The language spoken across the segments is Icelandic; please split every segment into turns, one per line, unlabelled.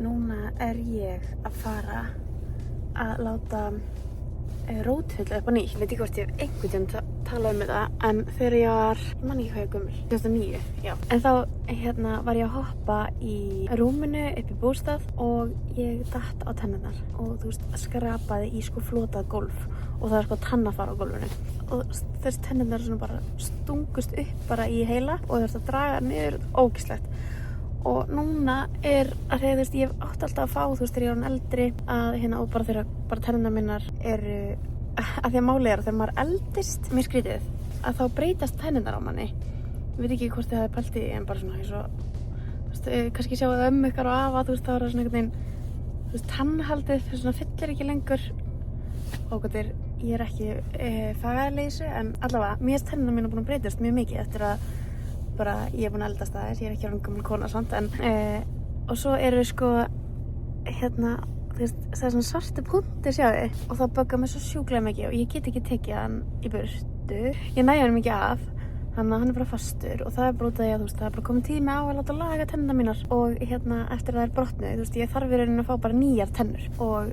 Núna ég að fara að láta rótfylla upp á nýtt. Ég veit ekki hvort ég hef einhvern veginn talað þetta, en þegar ég var, ég man ekki hvað ég er gömul, 2009, já. En þá var ég að hoppa í rúminu upp í bústað og ég datt á tennurnar og þú veist, skrapaði í sko flotað gólf og það er sko tannafar á gólfinu. Og þessi tennurnar svona bara stungust upp bara í heila og þú veist að draga niður, ógeðslegt. Og núna að þú veist, ég hef átt alltaf að fá, þú veist, þegar ég var eldri að og bara þegar bara tennurnar minnar eru, að því að málið þegar maður eldist, mér skrítið, að þá breytast tennurnar á manni. Ég veit ekki hvort þið hafið pælt í, en bara svona, eins og, þú veist, kannski sjáu ykkar og afa, þú veist, þá er það svona einhvern veginn, þú veist, tannhaldið, svona fyllir ekki lengur. Ógættir, ég er ekki fagaðileg í þessu, en allavega, mér finnst tennurnar mínar búin að breytast mjög mikið eftir að bara ég er búin að eldast aðeins, ég er ekki orðin gömul kona samt, en og svo eru sko þú veist, það er svona svarti punktir sjáðu og það böggar mig svo sjúklega mikið og ég get ekki tekið hann í burtu, ég næ hann mikið af, þannig að hann er bara fastur og það er bara út af því að þú veist, það er bara komin tími á að láta laga tennurnar mínar og eftir að það er brotnuð, þú veist, ég þarf í rauninni að fá bara nýjar tennur og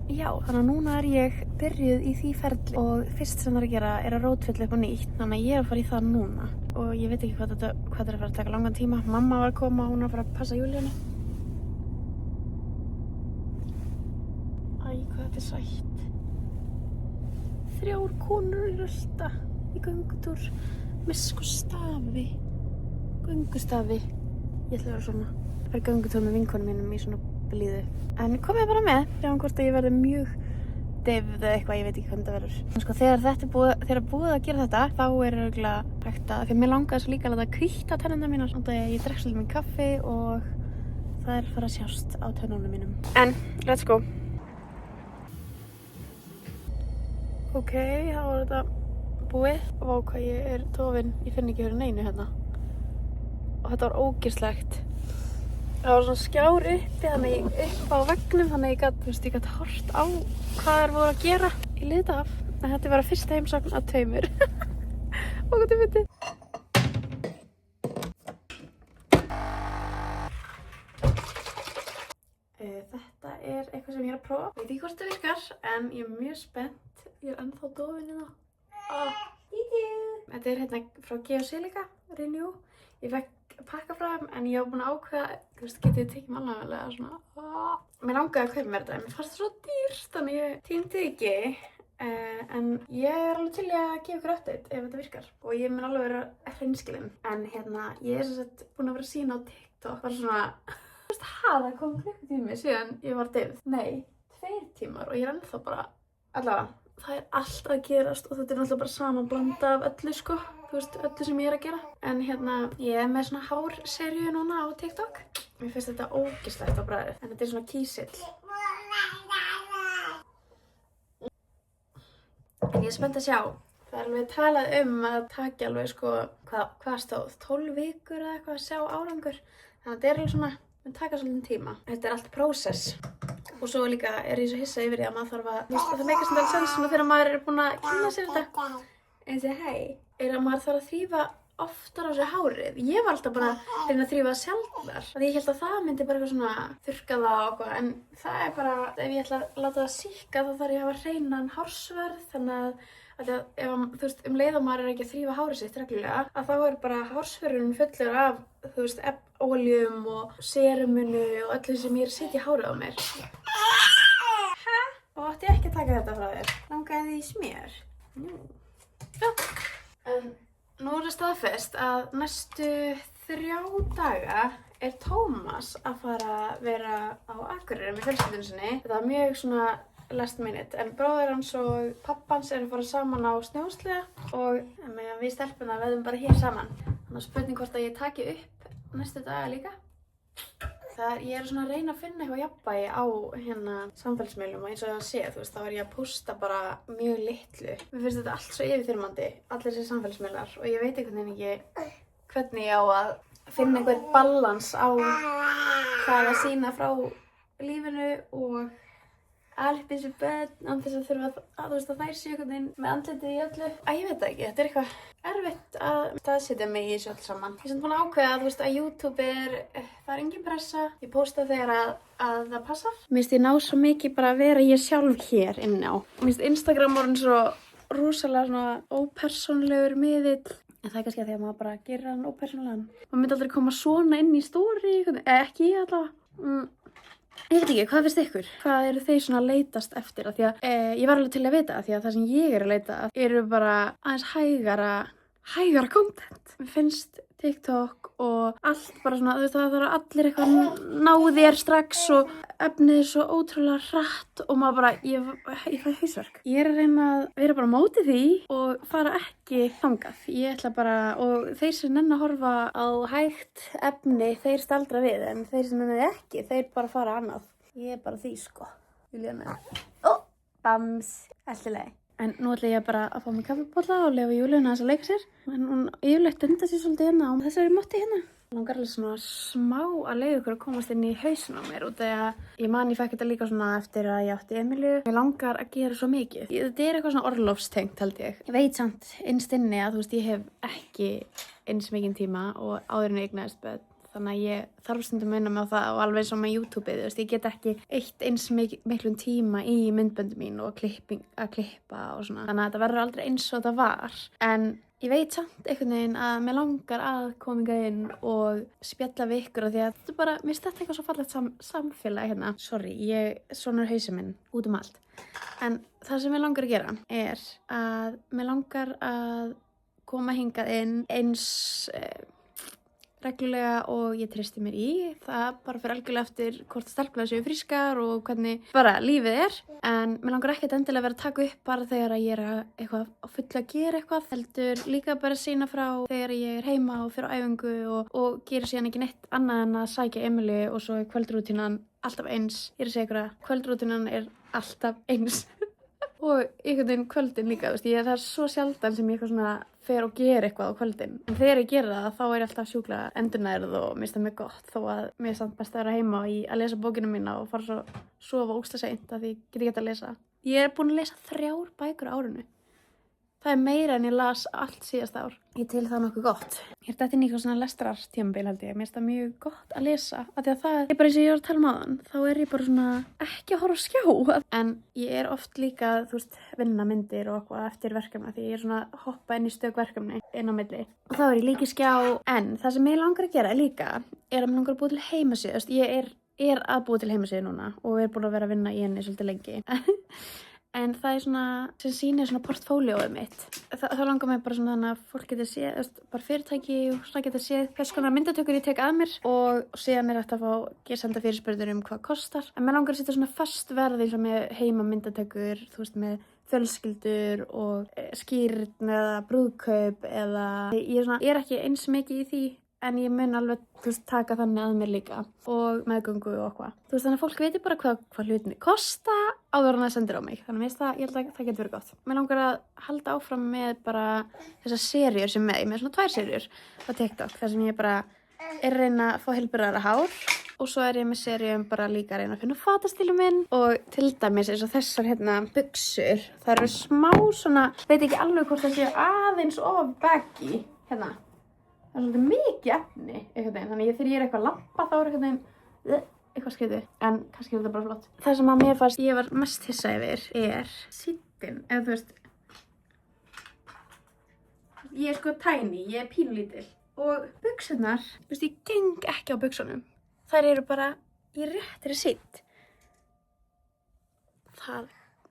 já, þannig að núna er ég byrjuð í því ferli og fyrst sem það er að gera er að rótfylla upp á nýtt, þannig að ég er að fara í það núna og ég veit ekki hvað þetta er að fara að taka langan tíma. Mamma var að koma og hún er að fara að passa Júlíunu. Æ, hvað þetta er sætt. 3 konur í rölda í göngutúr með sko stafi, göngustafi. Ég ætla að vera svona, að fara í göngutúr með vinkonum mínum í svona blíðu. En komið bara með, sjáum hvort að ég verði mjög deyfð eða eitthvað, ég veit ekki hvernig það verður. En sko þegar búið að gera þetta, þá er örugglega hægt að, því mér langaði svo líka að láta hvíta tennurnar mínar, þannig að ég drekk svolítið með kaffi og það er fara að sjást á tönnunum mínum. En, let's go. Ok, þá var þetta búið. Vá hvað ég er dofin, ég finn ekki fyrir neinu hérna. Og þetta var ógeðslegt. Það var svona skjár uppi, þannig upp á veggnum, þannig ég gat hort á hvað þær voru að gera í lit af. En þetta er bara fyrsta heimsókn af 2. Og hvað þið myndið? Þetta er eitthvað sem ég er að prófa. Veit ekki hvort það virkar, en ég er mjög spennt. Ég er ennþá dofin hérna. Þetta er frá Geosilica, Renew. Ég fekk pakka frá þeim, en ég var búin að ákveða, þú veist, getið þið tekið mig alveg svona. Mér langaði að kaupa mér þetta, en mér fannst það svo dýrt, þannig ég tímdi ekki. En ég er alveg til að gefa ykkur update ef þetta virkar. Og ég mun alveg vera hreinskilin. En ég er sem sagt búin að vera að sýna á TikTok. Bara svona, þú veist, það kom klukkutími síðan ég var deyfð. Nei, 2 tímar og ég er ennþá bara, allavega. Það er allt að gerast og þetta er náttúrulega bara samanblanda af öllu sko, þú veist, öllu sem ég er að gera. En ég er með svona hárseríu núna á TikTok. Mér finnst þetta ógeðslegt á bragðið, en þetta er svona kísill. En ég er spennt að sjá. Það er alveg talað að taki alveg sko, hvað stóð, 12 vikur eða eitthvað að sjá árangur. Þannig að þetta er alveg svona, það taka svolítið tíma. Þetta er allt prósess. Og svo líka er ég svo hissa yfir því að maður þarf að, þú veist, það meikar svona sens svona þegar maður er búin að kynna sér þetta. En að maður þarf að þrífa oftar á sér hárið. Ég var alltaf bara að reyna að þrífa sjálfar. Því ég held að það myndi bara eitthvað svona þurrka það og eitthvað. En það er bara, ef ég ætla að láta það síkka þá þarf ég að hafa hreinan hársverð. Þannig að ef, þú veist, leið og maður er ekki að þrífa hárið sitt reglulega, að þá er bara hársverðurinn fullur af, þú veist, óljum og serumunu og öllu sem ég er að setja hárið á mér. Og átti ég ekki að taka þetta frá þér. Langaði því í smér. Já. En nú er það staðfest að næstu 3 daga er Tómas að fara að vera á Akureyri með fjölskyldunni sinni. Þetta var mjög svona last minute, en bróðir hans og pappans eru að fara saman á snjósleða og við stelpuna veðum bara hér saman. Þannig að spurning hvort að ég taki upp næstu daga líka. Ég er svona að reyna að finna eitthvað jafnvægi á samfélagsmiðlum og eins og það sé, þú veist, þá er ég að posta bara mjög litlu. Mér finnst þetta allt svo yfirþyrmandi, allir þessi samfélagsmiðlar og ég veit einhvern veginn ekki hvernig ég á að finna einhvern balans á hvað að sýna frá lífinu og alveg þessi börn án þess að þurfa að þú veist að þær séu einhvern veginn með andlitið í öllu. Ég veit það ekki, þetta er eitthvað erfitt að staðsetja mig í þessu öll saman. Ég er samt búin að ákveða að þú veist að YouTube það er engin pressa. Ég posta þegar að það passar. Mér finnst ég ná svo mikið bara að vera ég sjálf hér inni á. Mér finnst Instagram orðinn svo rosalega svona ópersónulegur miðill. En það er kannski að því að maður bara gerir hann ópersónulegan. Maður myndi aldrei koma svona inn í story, ekki ég allavega. Ég veit ekki, hvað finnst ykkur? Hvað eru þeir svona að leitast eftir? Af því að ég var alveg til að vita því að það sem ég er að leita eru bara aðeins hægara content. Mér finnst TikTok og allt bara svona, þú veist það þarf allir eitthvað ná þér strax og efnið svo ótrúlega hratt og maður bara, ég fæ hausverk. Ég er að reyna að vera bara á móti því og fara ekki þangað. Ég ætla bara, og þeir sem nenn að horfa á hægt efni, þeir staldra við, en þeir sem nenni ekki, þeir bara fara annað. Ég er bara því sko, Júlíana. Bams, alltilega. En nú ætla ég bara að fá mig kaffibolla og lefa Júlíuna að leika sér. En hún yfirleitt undar sér svolítið hérna á þessari motti hérna. Langar alveg svona smá að leiða ykkur að komast inn í hausinn á mér út af að ég fekk þetta líka svona eftir að ég átti Emilíu. Mér langar að gera svo mikið. Þetta er eitthvað svona orlofstengt held ég. Ég veit samt innst inni að þú veist ég hef ekki eins mikinn tíma og áður en ég eignaðist börn. Þannig að ég þarf stundum að minna mig á það og alveg eins og með YouTube-ið, þú veist, ég get ekki eitt eins miklum tíma í myndböndum mín og að klippa og svona. Þannig að þetta verður aldrei eins og þetta var. En ég veit samt einhvern veginn að mér langar að koma hingað inn og spjalla við ykkur af því að þetta bara, mér finnst þetta eitthvað svo fallegt samfélag hérna. Sorry, svona er hausinn minn út um allt. En það sem mér langar að gera er að mér langar að koma hingað inn eins reglulega og ég treysti mér í. Það bara fyrir algjörlega eftir hvort stelpurnar séu frískar og hvernig bara lífið er. En mér langar ekkert endilega að vera að taka upp bara þegar ég er eitthvað á fullu að gera eitthvað. Heldur líka bara að sýna frá þegar ég er heima og fyrir á æfingu og gera síðan ekki neitt annað en að sækja Emilíu og svo er kvöldrútínan alltaf eins. Ég er að segja ykkur að kvöldrútínan er alltaf eins. Og einhvern veginn kvöldin líka, þú veist, það er svo sjaldan sem ég eitthvað svona fer og ger eitthvað á kvöldin. En þegar ég gera það, þá er ég alltaf sjúklega endurnærð og mér finnst það mjög gott, þó að mér er samt best að vera heima í að lesa bókina mína og fara svo sofa ógeðslega seint af því ég get ekki að lesa. Ég er búin að lesa 3 bækur á árinu. Það er meira en ég las allt síðasta ár. Ég til það nokkuð gott. Ég er dætt inn í eitthvað svona lestrartímabil held ég. Mér finnst það mjög gott að lesa. Af því að það er bara eins og ég var að tala um áðan. Þá er ég bara svona ekki að horfa á skjá. En ég er oft líka, þú veist, vinna myndir og eitthvað eftir verkefna. Því ég er svona að hoppa inn í stök verkefni inn á milli. Og þá er ég líka í skjá. En það sem ég langar að gera líka er að mér langar að búa til heimasíðu. Ég er að búa til heimasíðu núna og er búin að vera að vinna í henni svolítið lengi. En það er svona, sem sýnir svona portfóljóið mitt. Það langar mig bara svona þannig að fólk getur séð, bara fyrirtæki og svona getur séð hvers konar myndatökur ég tek að mér og síðan er þetta að senda fyrirspurnir hvað kostar. En mér langar að setja svona fast verð eins og með heima myndatökur, þú veist, með fjölskyldur og skírn eða brúðkaup eða ég er ekki eins mikið í því. En ég mun alveg, þú veist, taka þannig að mér líka og meðgöngu og eitthvað. Þú veist, þannig að fólk veitir bara hvað hlutinni kosta áður en það sendir á mig. Þannig að ég held að það getur verið gott. Mér langar að halda áfram með bara þessar seríur sem ég með svona 2 seríur á TikTok. Þar sem ég bara er að reyna að fá heilbrigðara hár og svo er ég með seríum bara líka að reyna að finna fatastílum minn og til dæmis eins og þessar hérna buxur. Það eru smá svona, veit ekki alveg hvort það sé aðeins of baggy hérna. Það er svolítið mikið efni, einhvern veginn, þannig þegar ég er eitthvað lampa þá er einhvern veginn eitthvað skrítið, en kannski er þetta bara flott. Það sem að mér fannst ég var mest hissa yfir er síddin, eða þú veist, ég er sko tiny, ég er pínlítil og buxurnar, þú veist, ég geng ekki á buxunum. Þær eru bara í réttri sídd.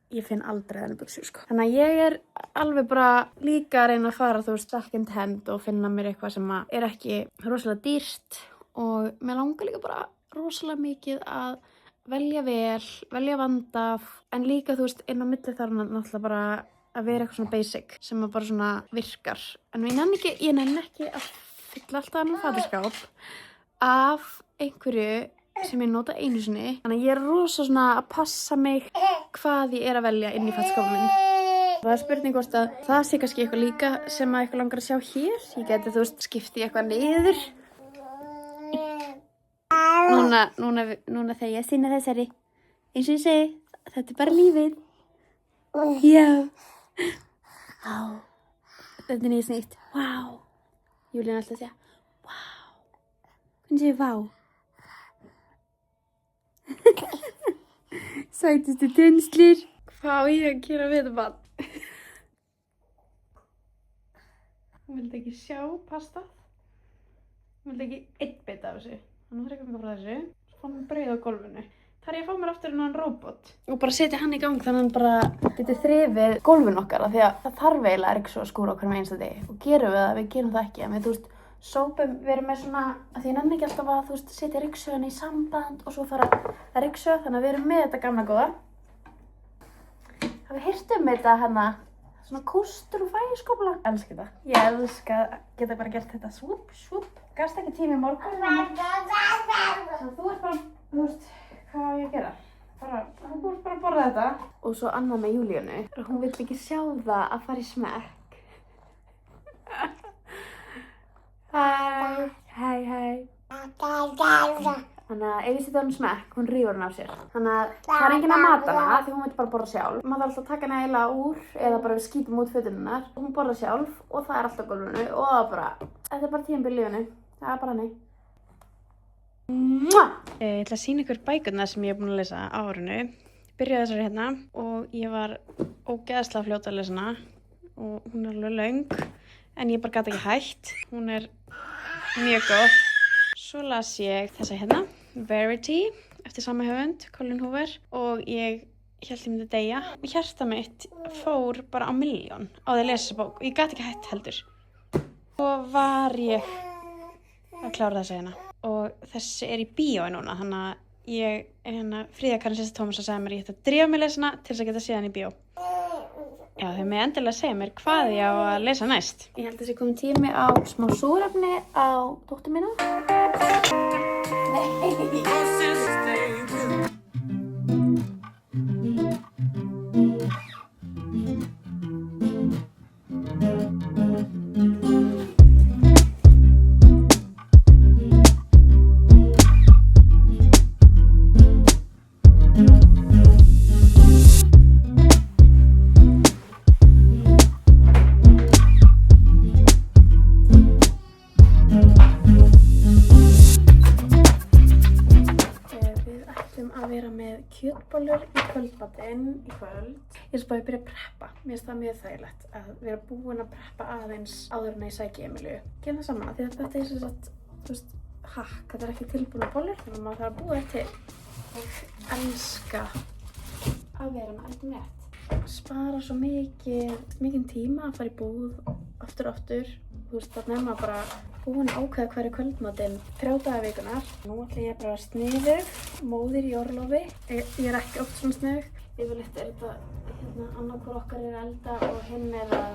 Ég finn aldrei þennan buxur, sko. Þannig að ég er alveg bara líka að reyna að fara, þú veist, second hand og finna mér eitthvað sem er ekki rosalega dýrt og mér langar líka bara rosalega mikið að velja vel, velja vandað, en líka, þú veist, inn á milli þarf náttúrulega bara að vera eitthvað svona basic sem bara svona virkar. En ég nenni ekki að fylla alltaf hann fataskáp af einhverju sem ég nota einu sinni. Þannig að ég er rosa svona að passa mig hvað ég er að velja inn í fataskápnum minn. Það er spurning hvort að það sé kannski eitthvað líka sem að eitthvað langar að sjá hér. Ég geti, þú veist, skipti eitthvað niður. Núna þegar ég sýna þessari, eins og ég segi, Þetta bara lífið. Já. Vá. Þetta nýja snýtt. Vá. Júlíana alltaf að segja, vá. Hvernig segir vá? Sætustu tennslur. Hvað á ég að gera við þetta barn? Hún vildi ekki sjá pastað. Hún vildi ekki einn bita af þessu. Þannig að það frá þessu. Svo fann hún brauð á gólfinu. Það ég að fá mér aftur en hann robot. Og bara setja hann í gang þannig að hann bara getur þrifið gólfin okkar. Því að það þarf eiginlega Rixu að skúra okkur með einsta degi. Og gerum við það, við gerum það ekki. En við, sópum, við erum með svona, að því ég nenni ekki alltaf að, setja Rixu í samband og svo fara Rixu. Þannig að við erum með þetta gamla góða. Hafið heyrt þetta svona kústur og fægiskófla. Elska þetta. Ég elska að geta bara gert þetta svúp. Gafst ekki tíma í morgun. Þannig þú ert bara, hvað á ég að gera? Þú ert bara að borða þetta. Og svo annað með Júlíönu. Hún vill ekki sjá það að fara í smekk. Hæ. Þannig að ef ég setja hann smekk, hún rífur hann af sér. Þannig að það er enginn að mata hana því hún veit bara borða sjálf. Maður þarf alltaf að taka hana eiginlega úr eða bara við skítum út fötin hennar. Hún borða sjálf og það er alltaf á gólfinu og það er bara, þetta er bara tímabil í lífinu. Það er bara nei. Ég ætla að sýna ykkur bækurnar sem ég er búin að lesa á árinu. Byrjaði þessari hérna og ég var ógeðslega fljót að lesa hana og hún er alveg löng en ég bara gat ekki hætt. Hún er mjög góð. Svo las ég þessa hérna, Verity, eftir sama höfund, Colleen Hoover og ég hélt ég myndi deyja. Hjarta mitt fór bara á milljón á því að lesa þessa bók og ég gat ekki hætt heldur. Svo var ég að klára þessa hérna og þessi er í bíói núna, þannig að ég, Fríða Karin sýstir Tómasar sagði mér ég ætti að drífa mig lesana til þess að geta séð hann í bíó. Já, þau með endilega segja mér hvað ég á að lesa næst. Ég held að þessi komið tími á smá súrefni á dóttur mína. Kjötbollur í kvöldmatinn í kvöld. Ég er bara að byrja að preppa. Mér finnst það mjög þægilegt að vera búin að preppa aðeins áður en ég sæki Emilíu. Gerum það saman því að þetta er sem sagt, hakk. Þetta er ekki tilbúna bollur, þannig að maður þarf að búa þetta til. Ég elska að vera með allt rétt. Spara svo mikinn tíma að fara í búð aftur. Þannig er maður bara búin að ákveða hverju kvöldmatinn 3 daga vikunar. Nú ætla ég bara að sniðug, móðir í orlofi. Ég er ekki oft svona sniðug. Yfirleitt er þetta, annarkvor okkar er að elda og hinn er að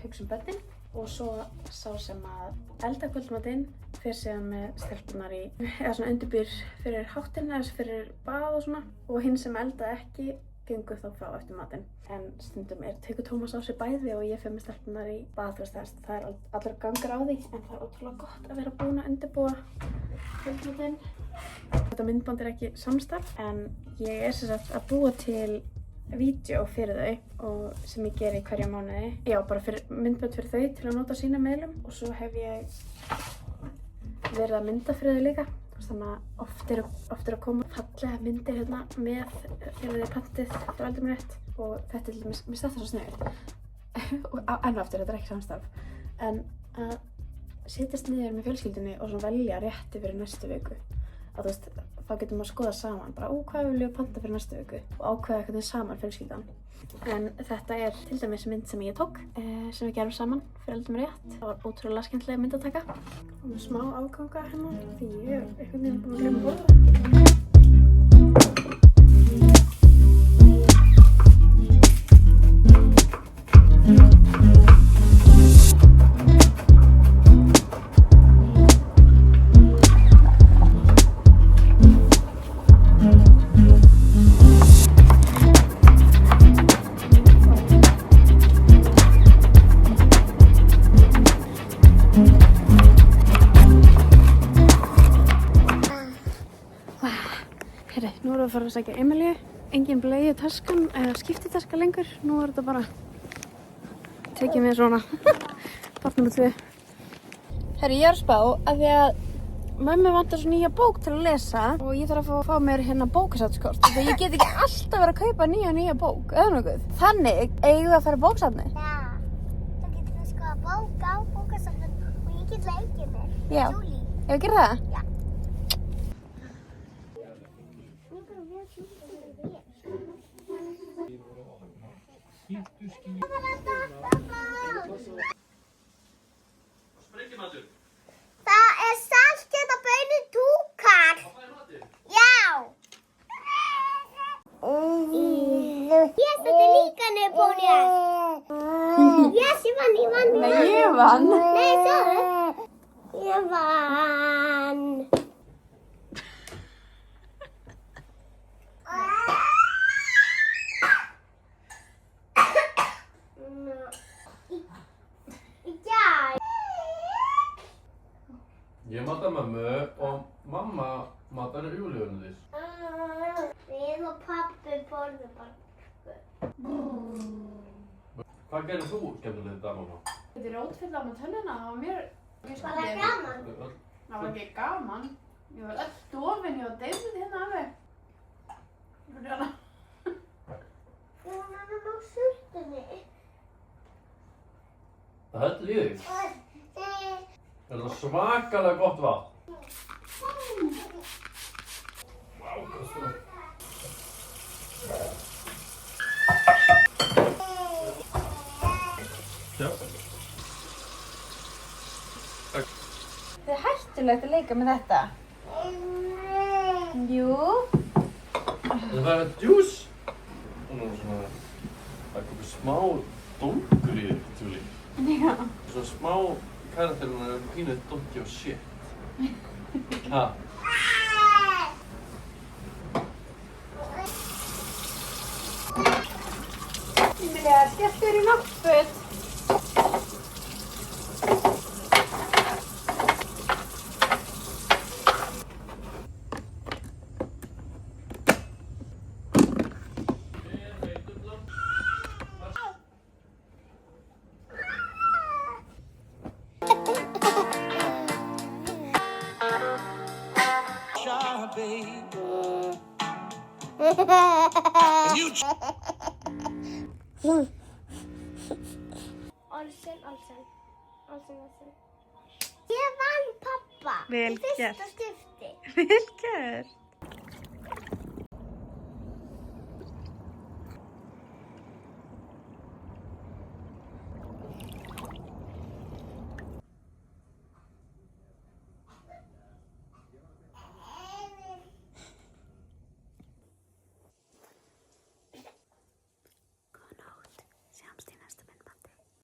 hugsa börnin. Og svo sá sem að elda kvöldmatinn fer síðan með stelpunar í, eða svona undirbýr fyrir háttinn eða fyrir bað og svona. Og hinn sem elda ekki gengur þá frá eftir matinn. En stundum tekur Tómas á sig bæði og ég fer með stelpunar í bað, það er allur gangur á því, en það er ótrúlega gott að vera búin að undirbúa kvöldmatinn. Þetta myndband er ekki samstarf, en ég er sem sagt að búa til vídeó fyrir þau og sem ég geri í hverja mánuði. Já, bara myndband fyrir þau til að nota sína miðlum og svo hef ég verið að mynda fyrir þau líka. Þannig að oft er að koma fallega myndir hérna með þegar þið pantið fyrir aldrei rétt og þetta er til dæmis, mér stætti svo sniðugt og enn og aftur, þetta er ekki samstarf en að setjast niður með fjölskyldunni og svona velja rétti fyrir næstu viku að þá getum við að skoða saman bara hvað viljum við panta fyrir næstu viku og ákveða eitthvað saman fjölskyldan. En þetta er til dæmis mynd sem ég tók sem við gerum saman fyrir aldrei rétt. Það var ótrúlega skemmtileg mynd að taka og með smá afganga hérna því ég er einhvern veginn búin að gleyma að borða. Nú erum við að fara að sækja Emilíu engin bleiu taskan eða skiptitaska lengur. Nú er þetta bara tekið með svona part nummer 2. Herri, ég er að spá að því að mömmu vantar svo nýja bók til að lesa og ég þarf að fá mér hérna bókasafnskort. Þegar ég get ekki alltaf verið að kaupa nýja bók, eða nokkuð. Þannig eigum við að fara í bókasafni.
Já, þá getum við sko að bóka á bókasafnið og ég get leikið mér.
Já.
Júlí.
Ef við gerum það?
Já. Það er saltkjöt og baunir túkar. Já. Ég setti líka niður bónið. Yes, ég vann.
Nei, ég vann.
Nei, svo. Ég vann.
Ég matar mömmu og mamma matar Júlíu.
Við og pabbi borðum bara.
Hvað gerir þú skemmtilegt þetta, mamma?
Þetta er rótfylla með tönnina, það var mjög
Var það gaman?
Það var ekki gaman. Ég var öll dofin, ég var deyfð hérna alveg. Ég var hérna.
Ég var að ná sultunni.
Það heldur í þig. Það er svakalega gott vatn. Vá, hvað svo? Já.
Það er hættulegt að leika með þetta. Jú.
Það er djús. Og nú svona, það komið smá dungur í þig, Júlí.
Já.
Svona smá karakterinn er pínuð dungi og shit. Ha?
Emilia, skelltu þér í náttföt.
Olsen. Ég vann pappa.
Vel
Í fyrsta
gert.
skipti.
Vel gert.